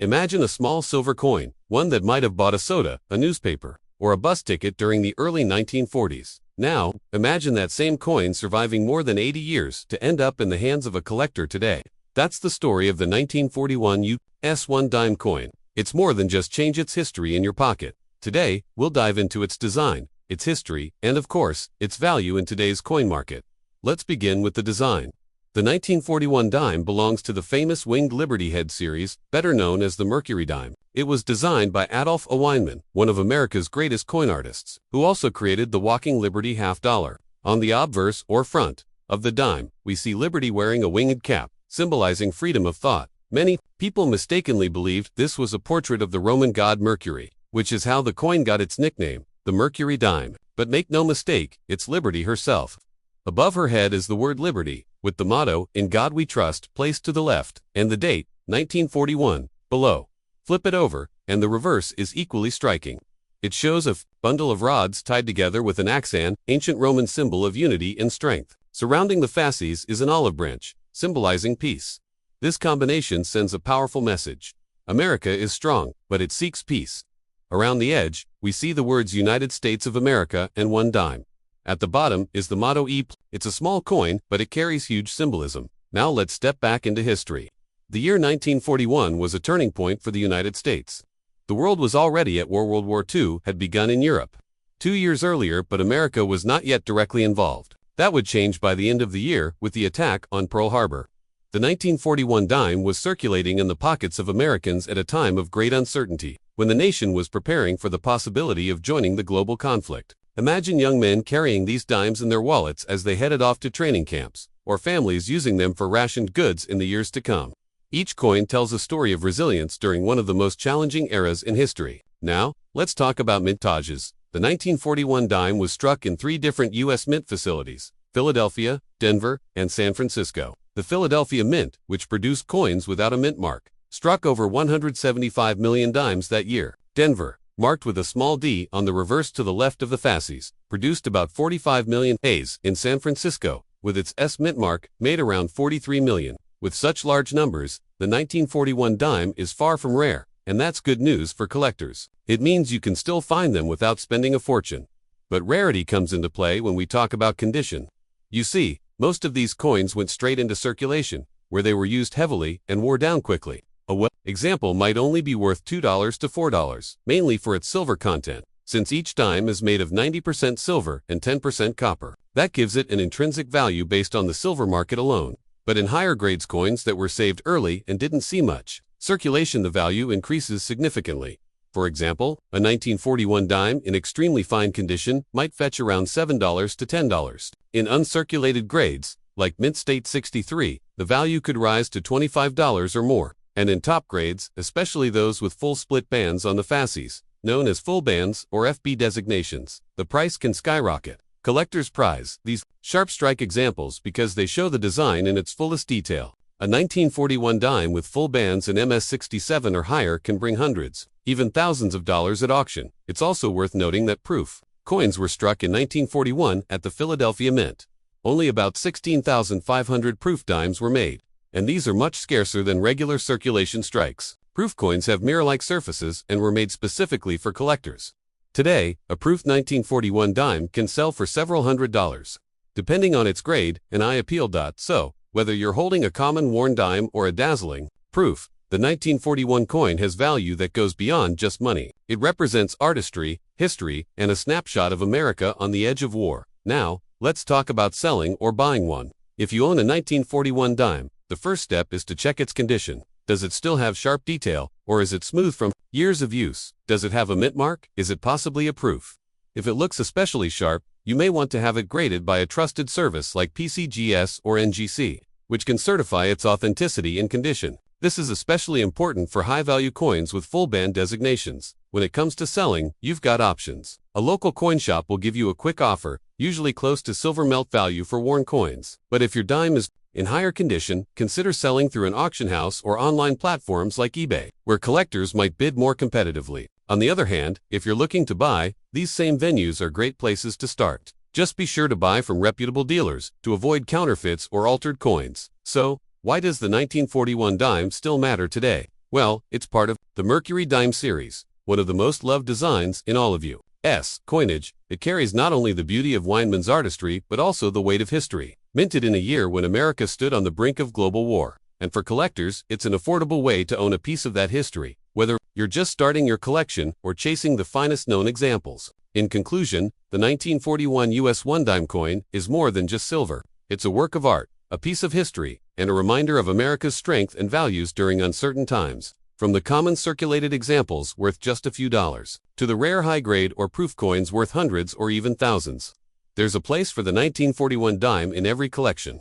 Imagine a small silver coin, one that might have bought a soda, a newspaper, or a bus ticket during the early 1940s. Now, imagine that same coin surviving more than 80 years to end up in the hands of a collector today. That's the story of the 1941 U.S. 1 dime coin. It's more than just change its history in your pocket. Today, we'll dive into its design, its history, and of course, its value in today's coin market. Let's begin with the design. The 1941 dime belongs to the famous winged Liberty Head series, better known as the Mercury Dime. It was designed by Adolph A. Weinman, one of America's greatest coin artists, who also created the walking Liberty half dollar. On the obverse, or front, of the dime, we see Liberty wearing a winged cap, symbolizing freedom of thought. Many people mistakenly believed this was a portrait of the Roman god Mercury, which is how the coin got its nickname, the Mercury Dime. But make no mistake, it's Liberty herself. Above her head is the word Liberty, with the motto, "In God We Trust," placed to the left, and the date, 1941, below. Flip it over, and the reverse is equally striking. It shows a bundle of rods tied together with an axan, ancient Roman symbol of unity and strength. Surrounding the fasces is an olive branch, symbolizing peace. This combination sends a powerful message. America is strong, but it seeks peace. Around the edge, we see the words United States of America and 1 dime. At the bottom is the motto E. It's a small coin, but it carries huge symbolism. Now let's step back into history. The year 1941 was a turning point for the United States. The world was already at war. World War II had begun in Europe 2 years earlier, but America was not yet directly involved. That would change by the end of the year with the attack on Pearl Harbor. The 1941 dime was circulating in the pockets of Americans at a time of great uncertainty, when the nation was preparing for the possibility of joining the global conflict. Imagine young men carrying these dimes in their wallets as they headed off to training camps, or families using them for rationed goods in the years to come. Each coin tells a story of resilience during one of the most challenging eras in history. Now, let's talk about mintages. The 1941 dime was struck in 3 different U.S. mint facilities: Philadelphia, Denver, and San Francisco. The Philadelphia Mint, which produced coins without a mint mark, struck over 175 million dimes that year. Denver, marked with a small d on the reverse to the left of the fasces, produced about 45 million A's. In San Francisco, with its S mint mark, made around 43 million. With such large numbers, the 1941 dime is far from rare, and that's good news for collectors. It means you can still find them without spending a fortune. But rarity comes into play when we talk about condition. You see, most of these coins went straight into circulation, where they were used heavily and wore down quickly. A example might only be worth $2 to $4, mainly for its silver content, since each dime is made of 90% silver and 10% copper. That gives it an intrinsic value based on the silver market alone. But in higher grades coins that were saved early and didn't see much circulation, the value increases significantly. For example, a 1941 dime in extremely fine condition might fetch around $7 to $10. In uncirculated grades, like Mint State 63, the value could rise to $25 or more. And in top grades, especially those with full split bands on the fasces, known as full bands or FB designations, the price can skyrocket. Collectors prize these sharp strike examples because they show the design in its fullest detail. A 1941 dime with full bands and MS67 or higher can bring hundreds, even thousands of dollars at auction. It's also worth noting that proof coins were struck in 1941 at the Philadelphia Mint. Only about 16,500 proof dimes were made, and these are much scarcer than regular circulation strikes. Proof coins have mirror-like surfaces and were made specifically for collectors. Today, a proof 1941 dime can sell for several $100s, depending on its grade and eye appeal. So, whether you're holding a common worn dime or a dazzling proof, the 1941 coin has value that goes beyond just money. It represents artistry, history, and a snapshot of America on the edge of war. Now, let's talk about selling or buying one. If you own a 1941 dime, the first step is to check its condition. Does it still have sharp detail, or is it smooth from years of use? Does it have a mint mark? Is it possibly a proof? If it looks especially sharp, you may want to have it graded by a trusted service like PCGS or NGC, which can certify its authenticity and condition. This is especially important for high-value coins with full band designations. When it comes to selling, you've got options. A local coin shop will give you a quick offer, usually close to silver melt value for worn coins. But if your dime is in higher condition, consider selling through an auction house or online platforms like eBay, where collectors might bid more competitively. On the other hand, if you're looking to buy, these same venues are great places to start. Just be sure to buy from reputable dealers to avoid counterfeits or altered coins. So, why does the 1941 dime still matter today? Well, it's part of the Mercury Dime series, one of the most loved designs in all of U.S. coinage. It carries not only the beauty of Weinman's artistry but also the weight of history. Minted in a year when America stood on the brink of global war. And for collectors, it's an affordable way to own a piece of that history, whether you're just starting your collection or chasing the finest known examples. In conclusion, the 1941 US 1 dime coin is more than just silver. It's a work of art, a piece of history, and a reminder of America's strength and values during uncertain times. From the common circulated examples worth just a few dollars, to the rare high-grade or proof coins worth hundreds or even thousands, there's a place for the 1941 dime in every collection.